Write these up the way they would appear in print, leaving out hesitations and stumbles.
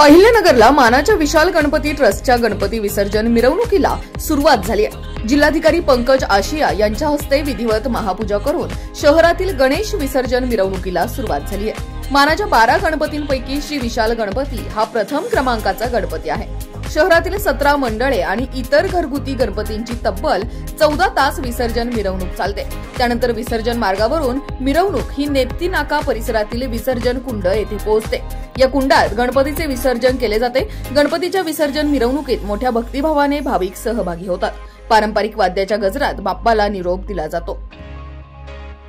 अहिल्यानगरला मानाच्या विशाल गणपती ट्रस्टच्या गणपती विसर्जन मिरवणुकीला सुरुवात झाली आहे। जिल्हाधिकारी पंकज आशिया यांच्या हस्ते विधिवत महापूजा करून शहरातील गणेश विसर्जन मिरवणुकीला सुरुवात झाली आहे। मानाच्या 12 गणपतींपैकी श्री विशाल गणपती हा प्रथम क्रमांकाचा गणपती आहे। शहरातील 17 मंडळे आणि इतर घरगुती गणपतींची तब्बल 14 तास विसर्जन मिरवणूक चालते। त्यानंतर विसर्जन मार्गावरून मिरवणूक ही नेप्ती नाका परिसरातील विसर्जन कुंड येथे पोहोचते। या कुंडात गणपतीचे विसर्जन केले जाते। गणपतीच्या विसर्जन मिरवणुकीत मोठ्या भक्तिभावाने भाविक सहभागी होतात। पारंपरिक वाद्याच्या गजरात बाप्पाला निरोप दिला जातो।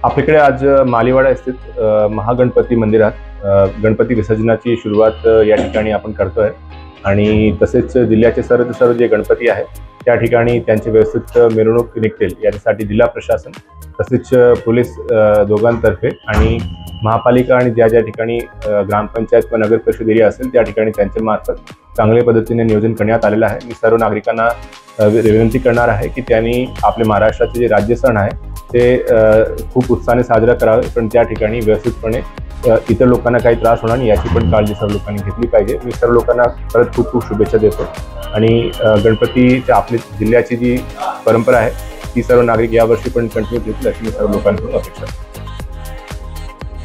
आपल्याकडे आज मालीवाडा स्थित महागणपती मंदिरात गणपती विसर्जनाची सुरुवात या ठिकाणी आपण करतोय आणि तसेच जिल्ह्याचे सर्व जे गणपती आहेत त्या ठिकाणी त्यांचे व्यवस्थित मिरवणूक निघतील यासाठी जिल्हा प्रशासन तसेच पोलीस दोघांतर्फे आणि महापालिका आणि ज्या ज्या ठिकाणी ग्रामपंचायत व नगर परिषद एरिया असेल त्या ठिकाणी त्यांच्या मार्फत चांगल्या पद्धतीने नियोजन करण्यात आलेलं आहे। मी सर्व नागरिकांना विनंती करणार आहे की त्यांनी आपले महाराष्ट्राचे जे राज्य सण आहे ते खूप उत्साहाने साजरा करावे, पण त्या ठिकाणी व्यवस्थितपणे इतर लोकांना काही त्रास होणार नाही याची पण काळजी सर्व लोकांनी घेतली पाहिजे। मी सर्व लोकांना परत खूप शुभेच्छा देतो आणि गणपतीच्या आपल्या जिल्ह्याची जी परंपरा आहे ती सर्व नागरिक यावर्षी पण कंटिन्यू घेतील अशी मी सर्व लोकांकडून अपेक्षा करतो।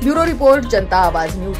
ब्युरो रिपोर्ट, जनता आवाज न्यूज।